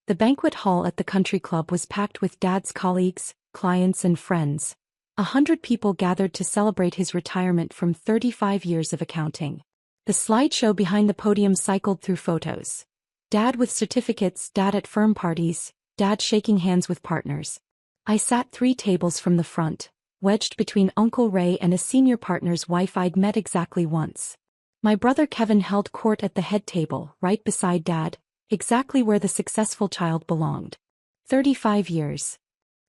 The banquet hall at the country club was packed with Dad's colleagues, clients and friends. 100 people gathered to celebrate his retirement from 35 years of accounting. The slideshow behind the podium cycled through photos. Dad with certificates, Dad at firm parties, Dad shaking hands with partners. I sat 3 tables from the front, wedged between Uncle Ray and a senior partner's wife I'd met exactly once. My brother Kevin held court at the head table, right beside Dad, exactly where the successful child belonged. 35 years.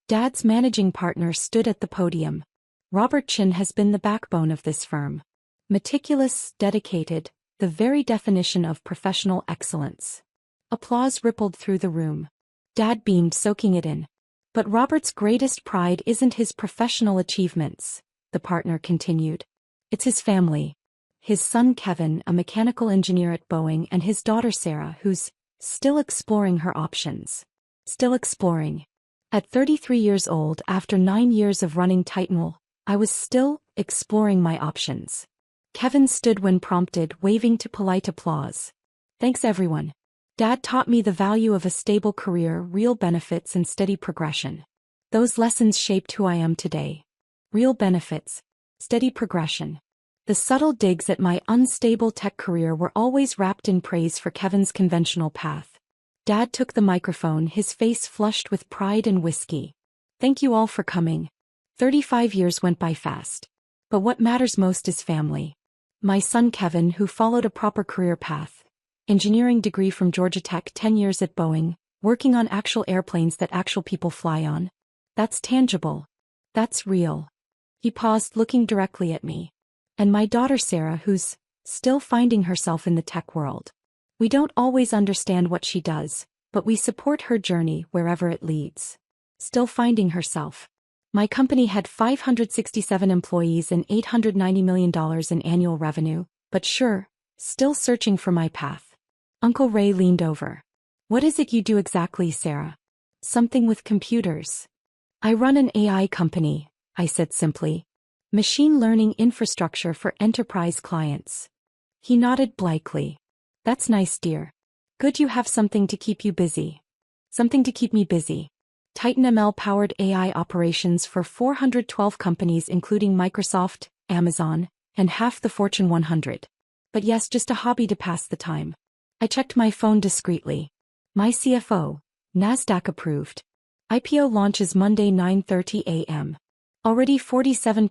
Dad's managing partner stood at the podium. Robert Chin has been the backbone of this firm. Meticulous, dedicated, the very definition of professional excellence. Applause rippled through the room. Dad beamed, soaking it in. But Robert's greatest pride isn't his professional achievements, the partner continued. It's his family. His son Kevin, a mechanical engineer at Boeing, and his daughter Sarah, who's still exploring her options. Still exploring. At 33 years old, after 9 years of running Titanwell, I was still exploring my options. Kevin stood when prompted, waving to polite applause. Thanks everyone. Dad taught me the value of a stable career, real benefits and steady progression. Those lessons shaped who I am today. Real benefits. Steady progression. The subtle digs at my unstable tech career were always wrapped in praise for Kevin's conventional path. Dad took the microphone, his face flushed with pride and whiskey. Thank you all for coming. 35 years went by fast. But what matters most is family. My son Kevin, who followed a proper career path. Engineering degree from Georgia Tech, 10 years at Boeing, working on actual airplanes that actual people fly on. That's tangible. That's real. He paused, looking directly at me. And my daughter Sarah, who's still finding herself in the tech world. We don't always understand what she does, but we support her journey wherever it leads. Still finding herself. My company had 567 employees and $890 million in annual revenue, but sure, still searching for my path. Uncle Ray leaned over. What is it you do exactly, Sarah? Something with computers. I run an AI company, I said simply. Machine learning infrastructure for enterprise clients. He nodded blankly. That's nice, dear. Good you have something to keep you busy. Something to keep me busy. Titan ML powered AI operations for 412 companies including Microsoft, Amazon, and half the Fortune 100. But yes, just a hobby to pass the time. I checked my phone discreetly. My CFO, NASDAQ approved. IPO launches Monday 9:30 a.m. Already 47%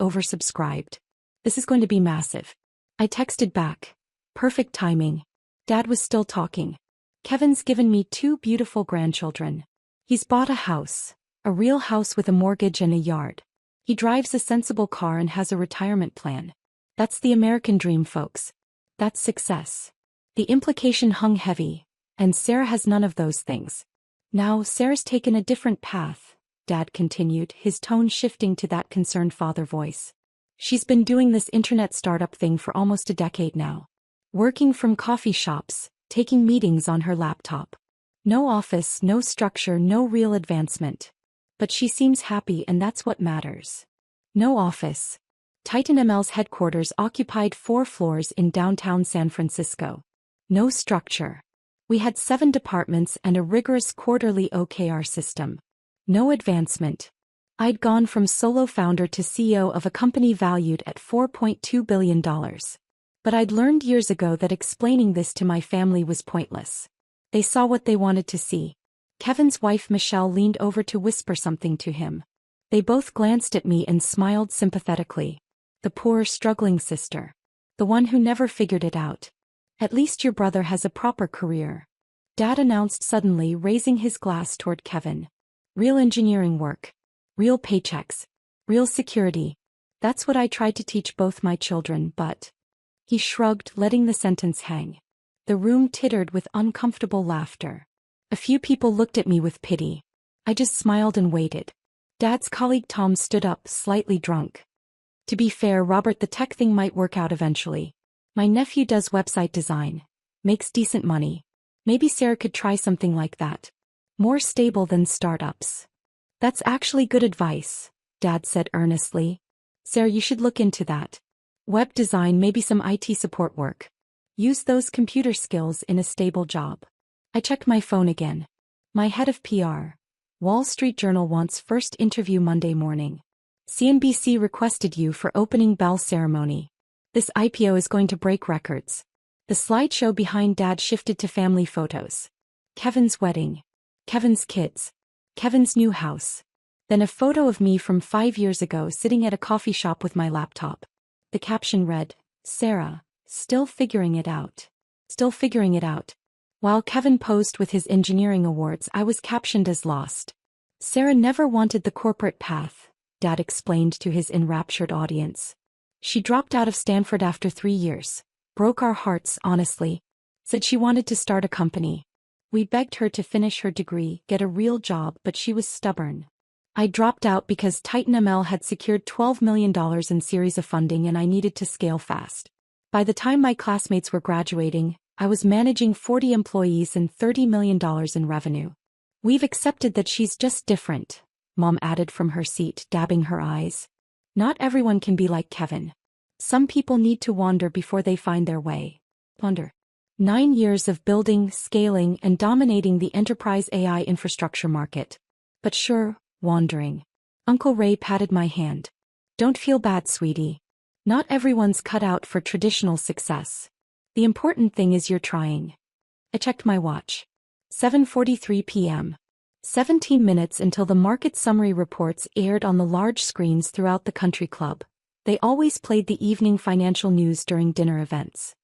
oversubscribed. This is going to be massive. I texted back. Perfect timing. Dad was still talking. Kevin's given me 2 beautiful grandchildren. He's bought a house. A real house with a mortgage and a yard. He drives a sensible car and has a retirement plan. That's the American dream, folks. That's success. The implication hung heavy, and Sarah has none of those things. Now Sarah's taken a different path, Dad continued, his tone shifting to that concerned father voice. She's been doing this internet startup thing for almost a decade now. Working from coffee shops, taking meetings on her laptop. No office, no structure, no real advancement. But she seems happy and that's what matters. No office. Titan ML's headquarters occupied 4 floors in downtown San Francisco. No structure. We had 7 departments and a rigorous quarterly OKR system. No advancement. I'd gone from solo founder to CEO of a company valued at $4.2 billion. But I'd learned years ago that explaining this to my family was pointless. They saw what they wanted to see. Kevin's wife Michelle leaned over to whisper something to him. They both glanced at me and smiled sympathetically. The poor, struggling sister. The one who never figured it out. At least your brother has a proper career. Dad announced suddenly, raising his glass toward Kevin. Real engineering work. Real paychecks. Real security. That's what I tried to teach both my children, but... He shrugged, letting the sentence hang. The room tittered with uncomfortable laughter. A few people looked at me with pity. I just smiled and waited. Dad's colleague Tom stood up, slightly drunk. To be fair, Robert, the tech thing might work out eventually. My nephew does website design. Makes decent money. Maybe Sarah could try something like that. More stable than startups. That's actually good advice, Dad said earnestly. Sarah, you should look into that. Web design, maybe some IT support work. Use those computer skills in a stable job. I checked my phone again. My head of PR. Wall Street Journal wants first interview Monday morning. CNBC requested you for opening bell ceremony. This IPO is going to break records. The slideshow behind Dad shifted to family photos. Kevin's wedding. Kevin's kids. Kevin's new house. Then a photo of me from 5 years ago sitting at a coffee shop with my laptop. The caption read, Sarah, still figuring it out. Still figuring it out. While Kevin posed with his engineering awards, I was captioned as lost. Sarah never wanted the corporate path, Dad explained to his enraptured audience. She dropped out of Stanford after 3 years. Broke our hearts, honestly. Said she wanted to start a company. We begged her to finish her degree, get a real job, but she was stubborn. I dropped out because Titan ML had secured $12 million in series of funding and I needed to scale fast. By the time my classmates were graduating, I was managing 40 employees and $30 million in revenue. We've accepted that she's just different, Mom added from her seat, dabbing her eyes. Not everyone can be like Kevin. Some people need to wander before they find their way. Wander. 9 years of building, scaling, and dominating the enterprise AI infrastructure market. But sure, wandering. Uncle Ray patted my hand. Don't feel bad, sweetie. Not everyone's cut out for traditional success. The important thing is you're trying. I checked my watch. 7:43 p.m. 17 minutes until the market summary reports aired on the large screens throughout the country club. They always played the evening financial news during dinner events.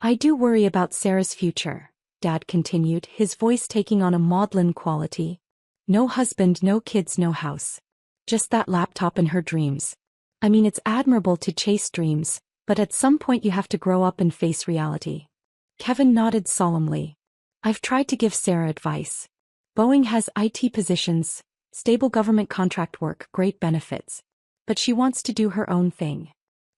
I do worry about Sarah's future, Dad continued, his voice taking on a maudlin quality. No husband, no kids, no house. Just that laptop and her dreams. I mean, it's admirable to chase dreams, but at some point you have to grow up and face reality. Kevin nodded solemnly. I've tried to give Sarah advice. Boeing has IT positions, stable government contract work, great benefits. But she wants to do her own thing.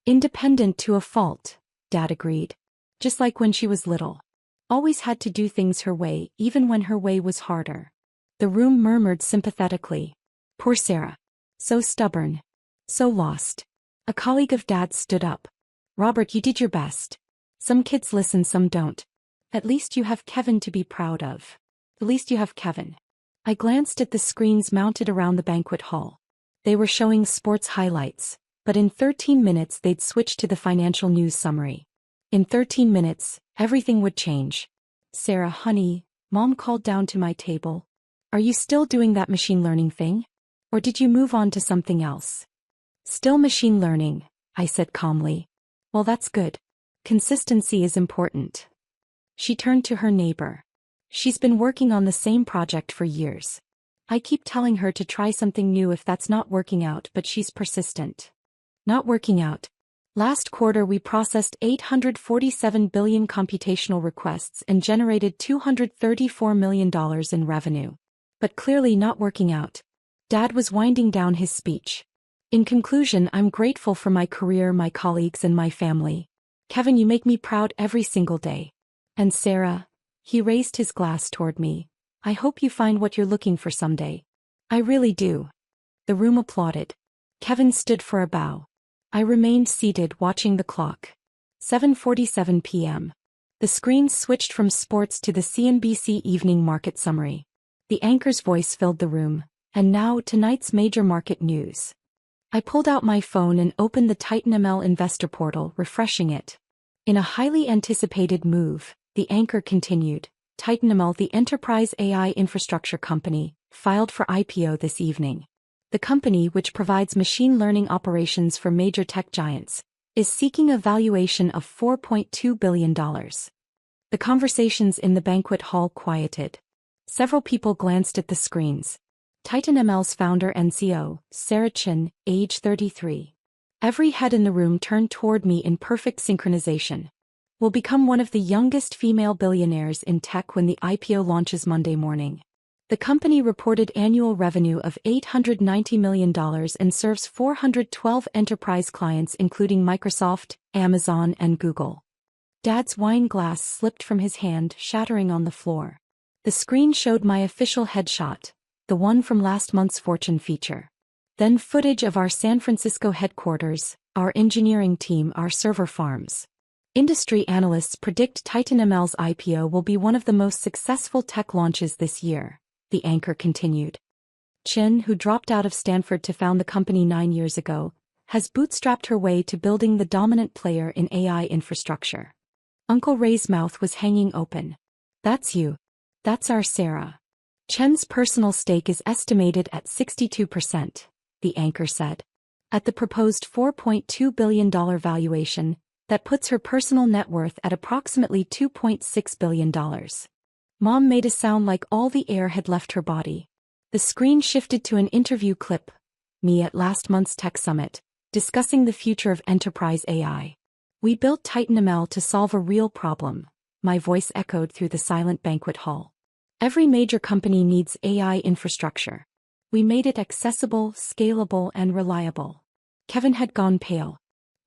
Independent to a fault, Dad agreed. Just like when she was little. Always had to do things her way, even when her way was harder. The room murmured sympathetically. Poor Sarah. So stubborn. So lost. A colleague of Dad's stood up. Robert, you did your best. Some kids listen, some don't. At least you have Kevin to be proud of. At least you have Kevin. I glanced at the screens mounted around the banquet hall. They were showing sports highlights, but in 13 minutes they'd switch to the financial news summary. In 13 minutes, everything would change. Sarah, honey, Mom called down to my table. Are you still doing that machine learning thing? Or did you move on to something else? Still machine learning, I said calmly. Well, that's good. Consistency is important. She turned to her neighbor. She's been working on the same project for years. I keep telling her to try something new if that's not working out, but she's persistent. Not working out. Last quarter we processed 847 billion computational requests and generated $234 million in revenue. But clearly not working out. Dad was winding down his speech. In conclusion, I'm grateful for my career, my colleagues, and my family. Kevin, you make me proud every single day. And Sarah, he raised his glass toward me. I hope you find what you're looking for someday. I really do. The room applauded. Kevin stood for a bow. I remained seated watching the clock. 7:47 p.m. The screen switched from sports to the CNBC evening market summary. The anchor's voice filled the room. And now, tonight's major market news. I pulled out my phone and opened the Titan ML investor portal, refreshing it. In a highly anticipated move, the anchor continued. Titan ML, the enterprise AI infrastructure company, filed for IPO this evening. The company, which provides machine learning operations for major tech giants, is seeking a valuation of $4.2 billion. The conversations in the banquet hall quieted. Several people glanced at the screens. Titan ML's founder and CEO, Sarah Chen, age 33. Every head in the room turned toward me in perfect synchronization. Will become one of the youngest female billionaires in tech when the IPO launches Monday morning. The company reported annual revenue of $890 million and serves 412 enterprise clients including Microsoft, Amazon, and Google. Dad's wine glass slipped from his hand, shattering on the floor. The screen showed my official headshot, the one from last month's Fortune feature. Then footage of our San Francisco headquarters, our engineering team, our server farms. Industry analysts predict Titan ML's IPO will be one of the most successful tech launches this year. the anchor continued. Chin, who dropped out of Stanford to found the company 9 years ago, has bootstrapped her way to building the dominant player in AI infrastructure. Uncle Ray's mouth was hanging open. That's you. That's our Sarah. Chen's personal stake is estimated at 62%, the anchor said. At the proposed $4.2 billion valuation, that puts her personal net worth at approximately $2.6 billion. Mom made a sound like all the air had left her body. The screen shifted to an interview clip, me at last month's tech summit, discussing the future of enterprise AI. We built Titan ML to solve a real problem, my voice echoed through the silent banquet hall. Every major company needs AI infrastructure. We made it accessible, scalable, and reliable. Kevin had gone pale.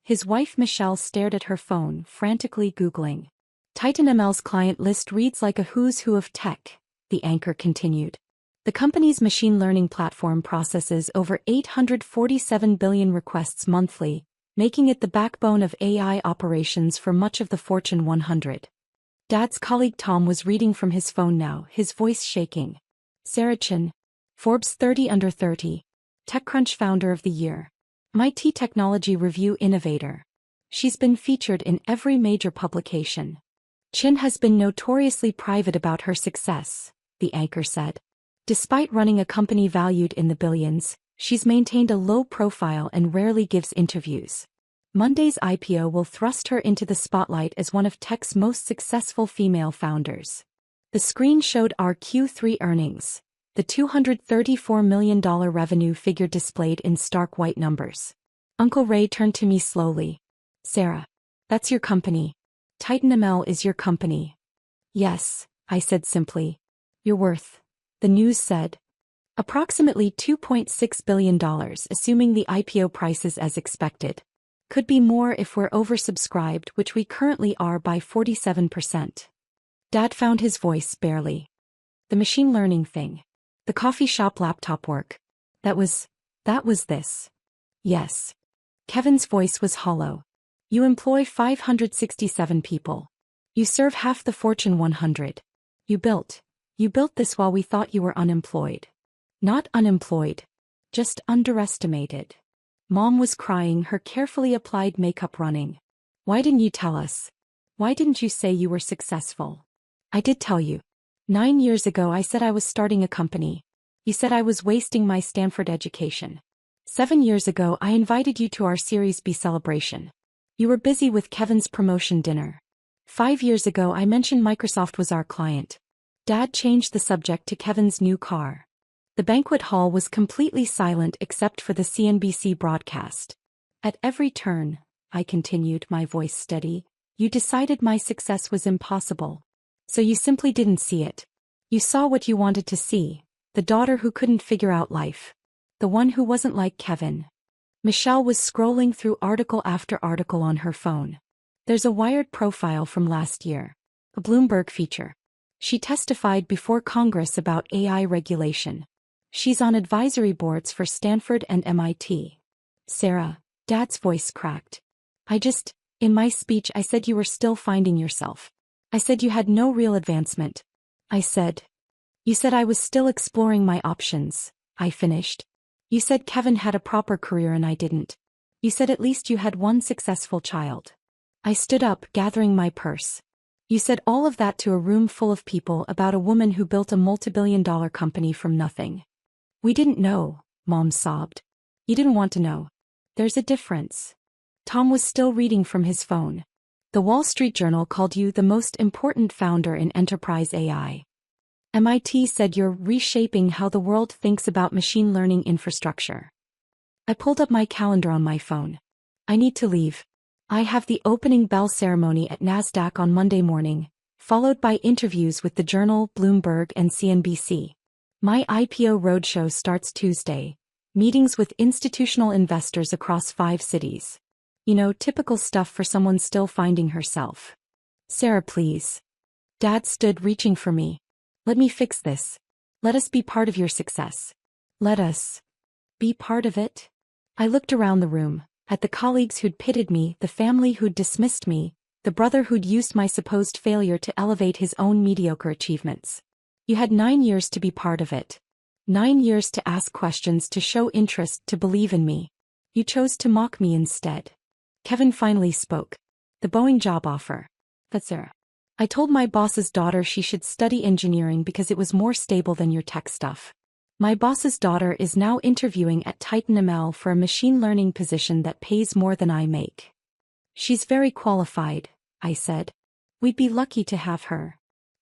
His wife Michelle stared at her phone, frantically Googling. Titan ML's client list reads like a who's who of tech, the anchor continued. The company's machine learning platform processes over 847 billion requests monthly, making it the backbone of AI operations for much of the Fortune 100. Dad's colleague Tom was reading from his phone now, his voice shaking. Sarah Chin, Forbes 30 Under 30, TechCrunch Founder of the Year, MIT Technology Review Innovator. She's been featured in every major publication. Chin has been notoriously private about her success, the anchor said. Despite running a company valued in the billions, she's maintained a low profile and rarely gives interviews. Monday's IPO will thrust her into the spotlight as one of tech's most successful female founders. The screen showed our Q3 earnings, the $234 million revenue figure displayed in stark white numbers. Uncle Ray turned to me slowly. Sarah, that's your company. Titan ML is your company. Yes, I said simply. You're worth, the news said, approximately $2.6 billion, assuming the IPO price is as expected. Could be more if we're oversubscribed, which we currently are by 47%. Dad found his voice barely. The machine learning thing. The coffee shop laptop work. That was this. Yes. Kevin's voice was hollow. You employ 567 people. You serve half the Fortune 100. You built this while we thought you were unemployed. Not unemployed. Just underestimated. Mom was crying, her carefully applied makeup running. Why didn't you tell us? Why didn't you say you were successful? I did tell you. 9 years ago I said I was starting a company. You said I was wasting my Stanford education. 7 years ago I invited you to our Series B celebration. You were busy with Kevin's promotion dinner. 5 years ago I mentioned Microsoft was our client. Dad changed the subject to Kevin's new car. The banquet hall was completely silent except for the CNBC broadcast. At every turn, I continued, my voice steady, you decided my success was impossible. So you simply didn't see it. You saw what you wanted to see, the daughter who couldn't figure out life. The one who wasn't like Kevin. Michelle was scrolling through article after article on her phone. There's a Wired profile from last year. A Bloomberg feature. She testified before Congress about AI regulation. She's on advisory boards for Stanford and MIT. Sarah, Dad's voice cracked. In my speech I said you were still finding yourself. I said you had no real advancement. You said I was still exploring my options, I finished. You said Kevin had a proper career and I didn't. You said at least you had one successful child. I stood up, gathering my purse. You said all of that to a room full of people about a woman who built a multi-billion-dollar company from nothing. We didn't know, Mom sobbed. You didn't want to know. There's a difference. Tom was still reading from his phone. The Wall Street Journal called you the most important founder in enterprise AI. MIT said you're reshaping how the world thinks about machine learning infrastructure. I pulled up my calendar on my phone. I need to leave. I have the opening bell ceremony at NASDAQ on Monday morning, followed by interviews with the Journal, Bloomberg, and CNBC. My IPO roadshow starts Tuesday. Meetings with institutional investors across 5 cities. Typical stuff for someone still finding herself. Sarah, please. Dad stood reaching for me. Let me fix this. Let us be part of your success. Let us be part of it. I looked around the room, at the colleagues who'd pitted me, the family who'd dismissed me, the brother who'd used my supposed failure to elevate his own mediocre achievements. You had 9 years to be part of it. 9 years to ask questions, to show interest, to believe in me. You chose to mock me instead. Kevin finally spoke. The Boeing job offer. That's her. I told my boss's daughter she should study engineering because it was more stable than your tech stuff. My boss's daughter is now interviewing at Titan ML for a machine learning position that pays more than I make. She's very qualified, I said. We'd be lucky to have her.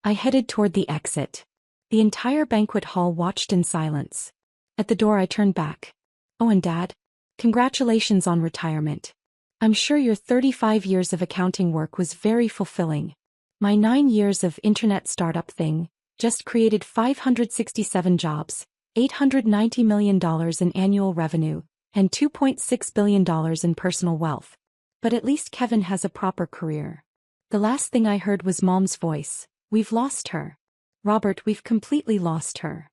I headed toward the exit. The entire banquet hall watched in silence. At the door I turned back. Oh, and Dad? Congratulations on retirement. I'm sure your 35 years of accounting work was very fulfilling. My 9 years of internet startup thing just created 567 jobs, $890 million in annual revenue, and $2.6 billion in personal wealth. But at least Kevin has a proper career. The last thing I heard was Mom's voice. We've lost her. Robert, we've completely lost her.